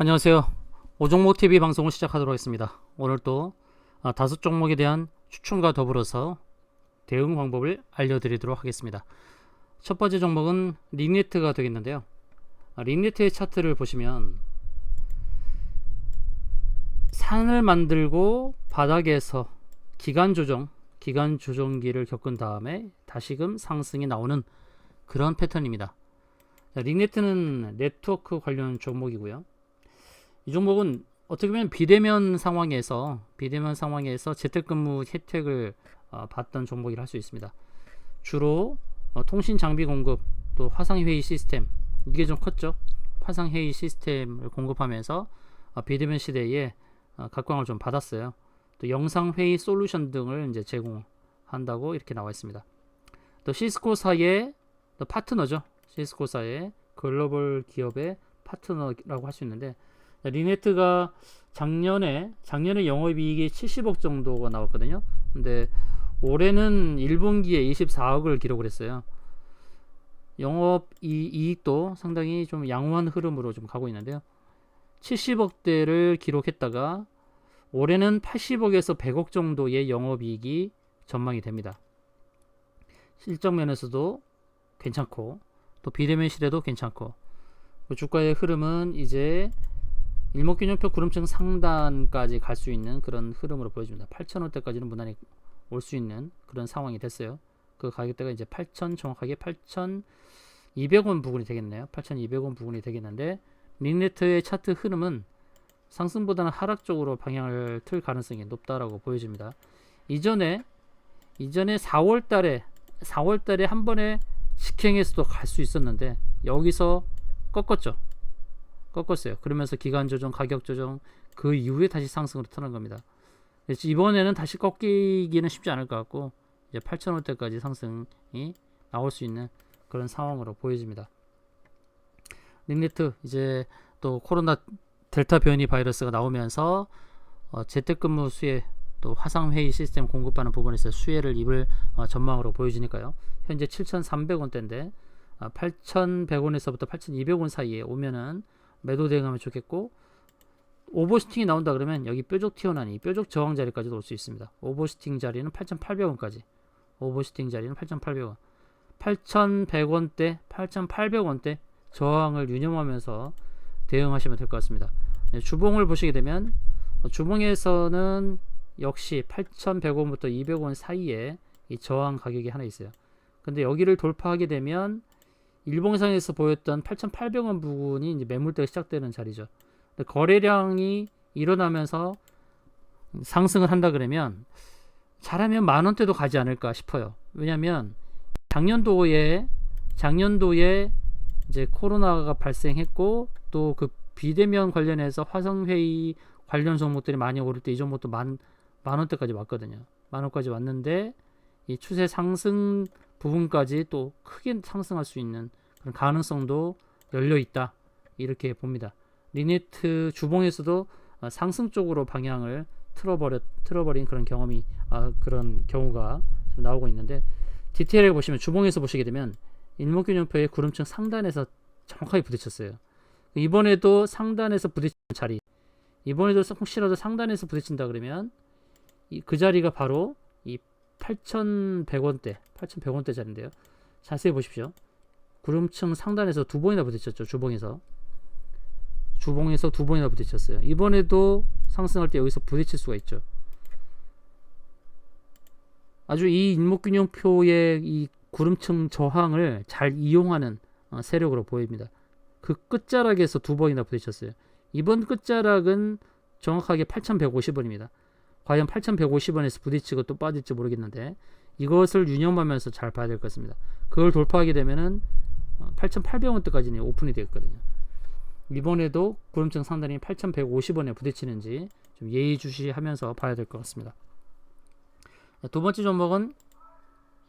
안녕하세요. 오종목TV 방송을 시작하도록 하겠습니다. 오늘 또 5종목에 대한 추천과 더불어서 대응 방법을 알려드리도록 하겠습니다. 첫 번째 종목은 링네트가 되겠는데요. 링네트의 차트를 보시면 산을 만들고 바닥에서 기간 조정기를 겪은 다음에 다시금 상승이 나오는 그런 패턴입니다. 링네트는 네트워크 관련 종목이고요. 이 종목은 어떻게 보면 비대면 상황에서 재택근무 혜택을 받던 종목이라 할 수 있습니다. 주로 통신 장비 공급, 또 화상회의 시스템, 이게 좀 컸죠. 화상회의 시스템을 공급하면서 비대면 시대에 각광을 좀 받았어요. 또 영상회의 솔루션 등을 이제 제공한다고 이렇게 나와 있습니다. 또 시스코사의 파트너죠. 시스코사의 글로벌 기업의 파트너라고 할 수 있는데, 링네트가 작년에 영업이익이 70억 정도가 나왔거든요. 근데 올해는 1분기에 24억을 기록을 했어요. 영업이익도 상당히 좀 양호한 흐름으로 좀 가고 있는데요. 70억대를 기록했다가 올해는 80억에서 100억 정도의 영업이익이 전망이 됩니다. 실적 면에서도 괜찮고, 또 비대면 시대도 괜찮고, 주가의 흐름은 이제 일목균형표 구름층 상단까지 갈 수 있는 그런 흐름으로 보여집니다. 8,000원대까지는 무난히 올 수 있는 그런 상황이 됐어요. 그 가격대가 이제 정확하게 8,200원 부근이 되겠네요. 8,200원 부근이 되겠는데, 링네트의 차트 흐름은 상승보다는 하락 쪽으로 방향을 틀 가능성이 높다라고 보여집니다. 이전에 4월달에 한 번에 직행에서도 갈 수 있었는데 여기서 꺾었어요. 그러면서 기간 조정, 가격 조정, 그 이후에 다시 상승으로 터난 겁니다. 이번에는 다시 꺾이기는 쉽지 않을 것 같고, 이제 8,000원대까지 상승이 나올 수 있는 그런 상황으로 보여집니다. 링네트, 이제 또 코로나 델타 변이 바이러스가 나오면서 재택근무 수혜, 또 화상회의 시스템 공급하는 부분에서 수혜를 입을 전망으로 보여지니까요. 현재 7,300원대인데 8,100원에서부터 8,200원 사이에 오면은 매도 대응하면 좋겠고, 오버슈팅이 나온다 그러면 여기 뾰족 튀어나온 이 뾰족 저항 자리까지도 올 수 있습니다. 오버슈팅 자리는 8,800원까지. 오버슈팅 자리는 8,800원. 8,100원대, 8,800원대 저항을 유념하면서 대응하시면 될 것 같습니다. 주봉을 보시게 되면 주봉에서는 역시 8,100원부터 200원 사이에 이 저항 가격이 하나 있어요. 근데 여기를 돌파하게 되면 일봉상에서 보였던 8,800원 부분이 이제 매물대가 시작되는 자리죠. 근데 거래량이 일어나면서 상승을 한다 그러면 잘하면 만원대도 가지 않을까 싶어요. 왜냐하면 작년도에 이제 코로나가 발생했고, 또 그 비대면 관련해서 화상회의 관련 종목들이 많이 오를 때 이 종목도 만원대까지 왔거든요. 만원까지 왔는데 이 추세 상승 부분까지 또 크게 상승할 수 있는 그런 가능성도 열려 있다, 이렇게 봅니다. 링네트 주봉에서도 상승 쪽으로 방향을 틀어버린 그런 경우가 좀 나오고 있는데, 디테일하게 보시면 주봉에서 보시게 되면 일목균형표의 구름층 상단에서 정확하게 부딪혔어요. 이번에도 상단에서 부딪힌 자리, 이번에도 혹시라도 상단에서 부딪힌다 그러면 그 자리가 바로 이 8,100원대 자리인데요. 자세히 보십시오. 구름층 상단에서 두 번이나 부딪혔죠. 주봉에서 두 번이나 부딪혔어요. 이번에도 상승할 때 여기서 부딪힐 수가 있죠. 아주 이 일목균형표의 이 구름층 저항을 잘 이용하는 세력으로 보입니다. 그 끝자락에서 두 번이나 부딪혔어요. 이번 끝자락은 정확하게 8,150원입니다. 과연 8,150원에서 부딪히고 또 빠질지 모르겠는데, 이것을 유념하면서 잘 봐야 될 것 같습니다. 그걸 돌파하게 되면은 8,800원대까지는 오픈이 되었거든요. 이번에도 구름층 상단이 8,150원에 부딪히는지 좀 예의주시하면서 봐야 될 것 같습니다. 두 번째 종목은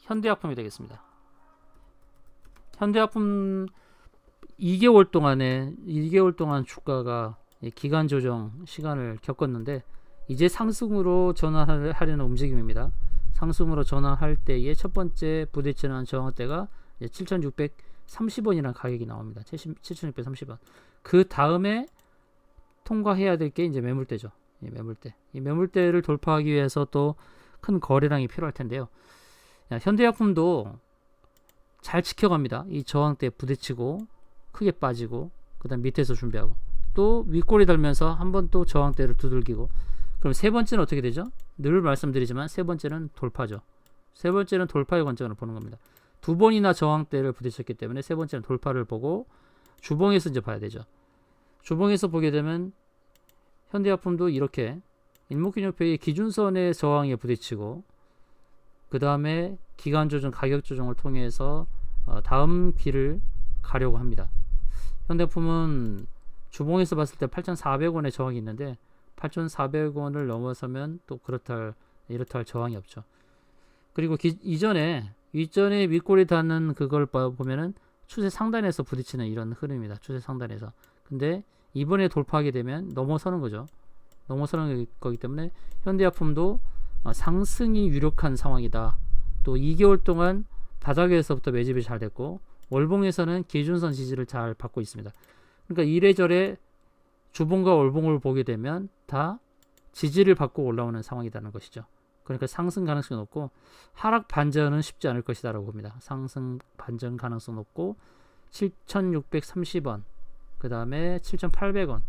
현대약품이 되겠습니다. 현대약품 2개월 동안 주가가 기간 조정 시간을 겪었는데, 이제 상승으로 전환하려는 움직임입니다. 상승으로 전환할 때의 첫 번째 부딪히는 저항대가 7,630원이라는 가격이 나옵니다. 7,630원. 그 다음에 통과해야 될 게 이제 매물대죠. 이 매물대. 이 매물대를 돌파하기 위해서 또 큰 거래량이 필요할 텐데요. 현대약품도 잘 지켜갑니다. 이 저항대 부딪히고 크게 빠지고 그다음 밑에서 준비하고 또 윗골이 달면서 한번 또 저항대를 두들기고 그럼 세 번째는 어떻게 되죠? 늘 말씀드리지만 세 번째는 돌파죠. 세 번째는 돌파의 관점으로 보는 겁니다. 두 번이나 저항대를 부딪혔기 때문에 세 번째는 돌파를 보고 주봉에서 이제 봐야 되죠. 주봉에서 보게 되면 현대약품도 이렇게 일목균형표의 기준선의 저항에 부딪히고 그 다음에 기간 조정, 가격 조정을 통해서 다음 길을 가려고 합니다. 현대품은 주봉에서 봤을 때 8,400원의 저항이 있는데 8,400원을 넘어서면 또 이렇다 할 저항이 없죠. 그리고 이전에 윗골이 닿는 그걸 보면은 추세 상단에서 부딪히는 이런 흐름입니다. 추세 상단에서. 근데 이번에 돌파하게 되면 넘어서는 거죠. 넘어서는 거기 때문에 현대약품도 상승이 유력한 상황이다. 또 2개월 동안 바닥에서부터 매집이 잘 됐고 월봉에서는 기준선 지지를 잘 받고 있습니다. 그러니까 이래저래 주봉과 월봉을 보게 되면 다 지지를 받고 올라오는 상황이라는 것이죠. 그러니까 상승 가능성이 높고 하락 반전은 쉽지 않을 것이다 라고 봅니다. 상승 반전 가능성 높고 7,630원 그 다음에 7,800원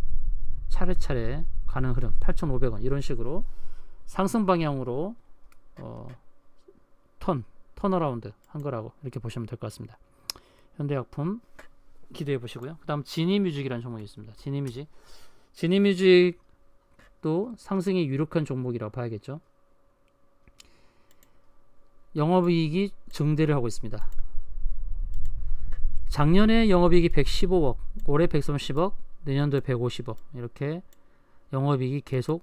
차례차례 가는 흐름 8,500원 이런 식으로 상승 방향으로 턴어라운드 한 거라고 이렇게 보시면 될 것 같습니다. 현대약품 기대해 보시고요. 그 다음 지니뮤직이라는 종목이 있습니다. 지니뮤직도 상승이 유력한 종목이라고 봐야겠죠. 영업이익이 증대를 하고 있습니다. 작년에 영업이익이 115억, 올해 130억, 내년도에 150억 이렇게 영업이익이 계속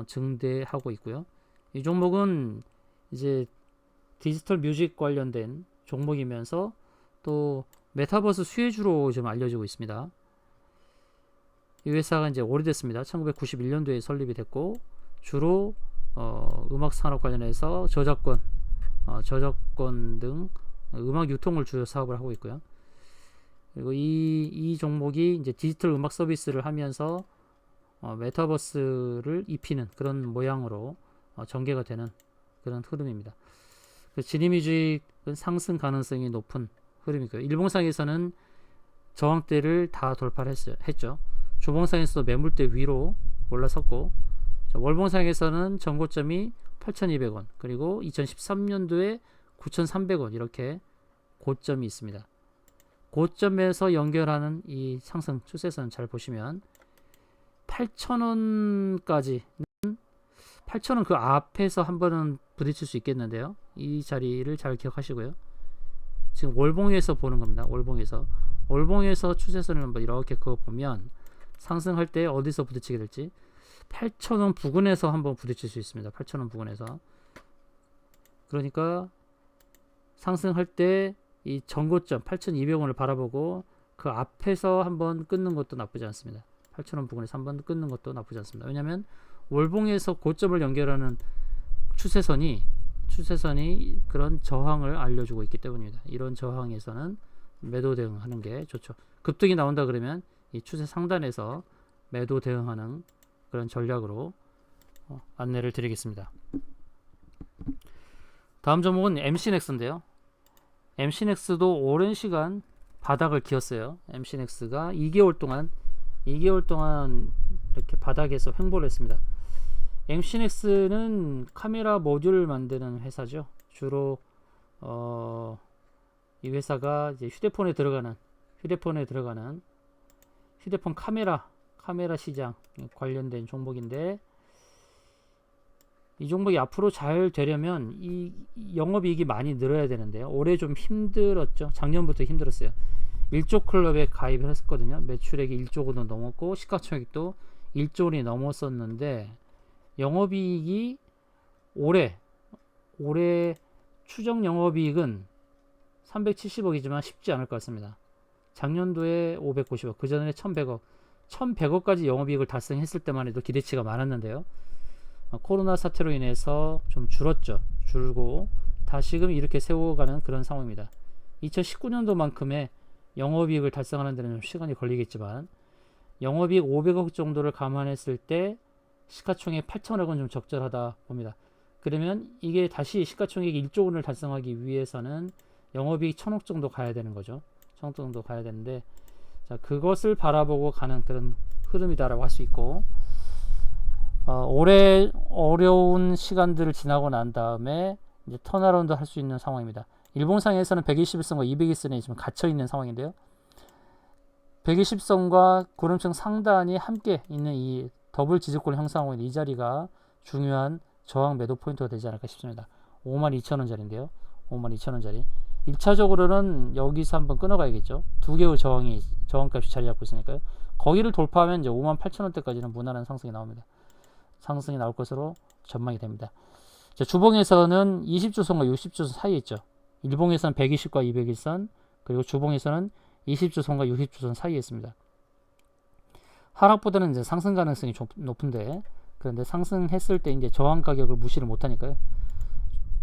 증대하고 있고요. 이 종목은 이제 디지털 뮤직 관련된 종목이면서 또 메타버스 수혜주로 좀 알려지고 있습니다. 이 회사가 이제 오래됐습니다. 1991년도에 설립이 됐고 주로 음악 산업 관련해서 저작권 등 음악 유통을 주요 사업을 하고 있고요. 그리고 이 종목이 이제 디지털 음악 서비스를 하면서 메타버스를 입히는 그런 모양으로 전개가 되는 그런 흐름입니다. 지니뮤직은 상승 가능성이 높은 흐름이고요. 일봉상에서는 저항대를 다 돌파를 했죠. 주봉상에서도 매물대 위로 올라섰고 월봉상에서는 전고점이 8,200원 그리고 2013년도에 9,300원 이렇게 고점이 있습니다. 고점에서 연결하는 이 상승 추세선 잘 보시면 8,000원까지는 8,000원 그 앞에서 한 번은 부딪힐 수 있겠는데요. 이 자리를 잘 기억하시고요. 지금 월봉에서 보는 겁니다. 월봉에서 추세선을 한번 이렇게 그어보면 상승할 때 어디서 부딪히게 될지 8,000원 부근에서 한번 부딪힐 수 있습니다. 8,000원 부근에서. 그러니까 상승할 때 이 전고점 8,200원을 바라보고 그 앞에서 한번 끊는 것도 나쁘지 않습니다. 8,000원 부근에서 한번 끊는 것도 나쁘지 않습니다. 왜냐하면 월봉에서 고점을 연결하는 추세선이 그런 저항을 알려주고 있기 때문입니다. 이런 저항에서는 매도 대응하는 게 좋죠. 급등이 나온다 그러면 이 추세 상단에서 매도 대응하는 그런 전략으로 안내를 드리겠습니다. 다음 종목은 MC넥스인데요. MC넥스도 오랜 시간 바닥을 기었어요. MC넥스가 2개월 동안 이렇게 바닥에서 횡보를 했습니다. MC넥스는 카메라 모듈을 만드는 회사죠. 주로 이 회사가 이제 휴대폰에 들어가는 휴대폰 카메라 시장 관련된 종목인데 이 종목이 앞으로 잘 되려면 이 영업이익이 많이 늘어야 되는데요. 올해 좀 힘들었죠. 작년부터 힘들었어요. 1조 클럽에 가입을 했었거든요. 매출액이 1조 원도 넘었고 시가총액도 1조 원이 넘었었는데 영업이익이 올해 추정 영업이익은 370억이지만 쉽지 않을 것 같습니다. 작년도에 590억, 그 전에 1100억까지 영업이익을 달성했을 때만 해도 기대치가 많았는데요. 코로나 사태로 인해서 좀 줄고 다시금 이렇게 세워가는 그런 상황입니다. 2019년도만큼의 영업이익을 달성하는 데는 좀 시간이 걸리겠지만 영업이익 500억 정도를 감안했을 때 시가총액 8천억 원 좀 적절하다 봅니다. 그러면 이게 다시 시가총액 1조 원을 달성하기 위해서는 영업이익 1,000억 정도 가야 되는 거죠. 1,000억 정도 가야 되는데, 자, 그것을 바라보고 가는 그런 흐름이다라고 할 수 있고, 올해 어려운 시간들을 지나고 난 다음에 이제 턴어라운드 할 수 있는 상황입니다. 일봉상에서는 121선과 200일선에 지금 갇혀 있는 상황인데요. 120선과 구름층 상단이 함께 있는 이 더블 지지권 형성하고 있는 이 자리가 중요한 저항 매도 포인트가 되지 않을까 싶습니다. 52,000원짜리인데요. 52,000원짜리. 1차적으로는 여기서 한번 끊어가야겠죠. 두 개의 저항값이 자리 잡고 있으니까요. 거기를 돌파하면 이제 58,000원대까지는 무난한 상승이 나옵니다. 상승이 나올 것으로 전망이 됩니다. 자, 주봉에서는 20주선과 60주선 사이에 있죠. 일봉에서는 120과 200일선, 그리고 주봉에서는 20주선과 60주선 사이에 있습니다. 하락보다는 이제 상승 가능성이 좀 높은데, 그런데 상승했을 때 이제 저항 가격을 무시를 못하니까요.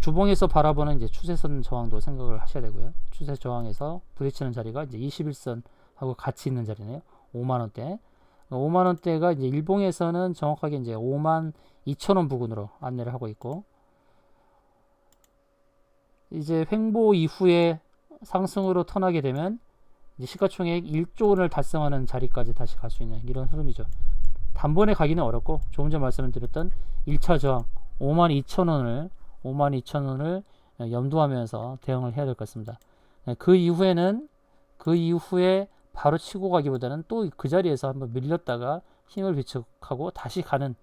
주봉에서 바라보는 이제 추세선 저항도 생각을 하셔야 되고요. 추세 저항에서 부딪히는 자리가 이제 21선하고 같이 있는 자리네요. 5만원대. 5만원대가 이제 일봉에서는 정확하게 이제 52,000원 부근으로 안내를 하고 있고, 이제 횡보 이후에 상승으로 턴하게 되면 이제 시가총액 1조 원을 달성하는 자리까지 다시 갈 수 있는 이런 흐름이죠. 단번에 가기는 어렵고, 조금 전 말씀드렸던 1차 저항 52,000원을 염두하면서 대응을 해야 될 것 같습니다. 그 이후에 바로 치고 가기보다는 또 그 자리에서 한번 밀렸다가 힘을 비축하고 다시 가는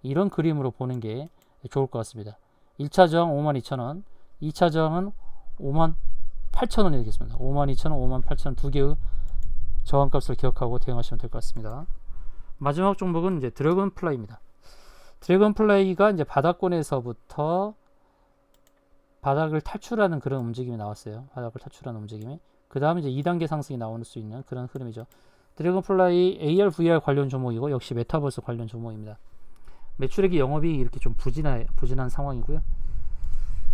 이런 그림으로 보는 게 좋을 것 같습니다. 1차 저항 52,000원, 2차 저항은 58,000원이 되겠습니다. 52,000원, 58,000원 두 개의 저항값을 기억하고 대응하시면 될 것 같습니다. 마지막 종목은 이제 드래곤플라이입니다. 드래곤플라이가 이제 바닥권에서부터 바닥을 탈출하는 그런 움직임이 나왔어요. 바닥을 탈출하는 움직임이. 그 다음에 이제 2단계 상승이 나올 수 있는 그런 흐름이죠. 드래곤플라이 AR, VR 관련 종목이고, 역시 메타버스 관련 종목입니다. 매출액이 영업이익이 이렇게 좀 부진한 상황이고요.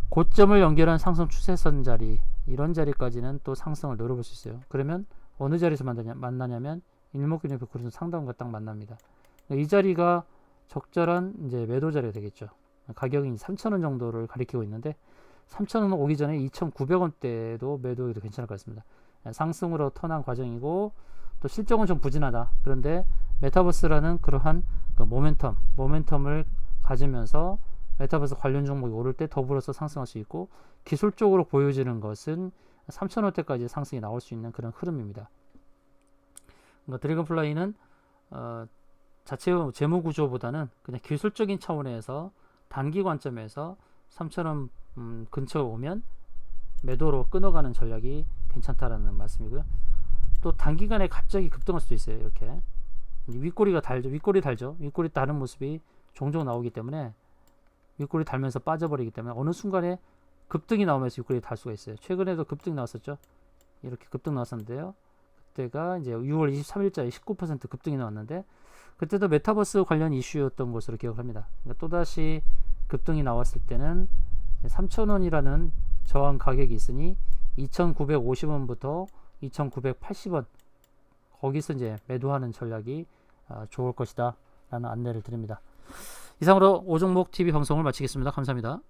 고점을 연결한 상승 추세선 자리, 이런 자리까지는 또 상승을 노려볼 수 있어요. 그러면 어느 자리에서 만나냐면 일목균형 100% 상단과 딱 만납니다. 이 자리가 적절한 이제 매도 자리가 되겠죠. 가격이 3,000원 정도를 가리키고 있는데, 3,000원 오기 전에 2,900원대도 매도해도 괜찮을 것 같습니다. 상승으로 턴한 과정이고, 또 실적은 좀 부진하다. 그런데 메타버스라는 그러한 그 모멘텀을 가지면서 메타버스 관련 종목이 오를 때 더불어서 상승할 수 있고, 기술적으로 보여지는 것은 3,000원대까지 상승이 나올 수 있는 그런 흐름입니다. 그러니까 드래곤플라이는 자체 재무 구조보다는 그냥 기술적인 차원에서 단기 관점에서 3,000원 근처에 오면 매도로 끊어가는 전략이 괜찮다라는 말씀이고요. 또 단기간에 갑자기 급등할 수도 있어요. 이렇게 윗꼬리 달죠. 윗꼬리 다른 모습이 종종 나오기 때문에, 윗꼬리 달면서 빠져버리기 때문에 어느 순간에 급등이 나오면서 윗꼬리 달 수가 있어요. 최근에도 급등 나왔었죠. 이렇게 급등 나왔었는데요. 그때가 이제 6월 23일자에 19% 급등이 나왔는데, 그때도 메타버스 관련 이슈였던 것으로 기억합니다. 그러니까 또다시 급등이 나왔을 때는 3,000원이라는 저항 가격이 있으니 2,950원부터 2,980원 거기서 이제 매도하는 전략이 좋을 것이다 라는 안내를 드립니다. 이상으로 5종목 TV 방송을 마치겠습니다. 감사합니다.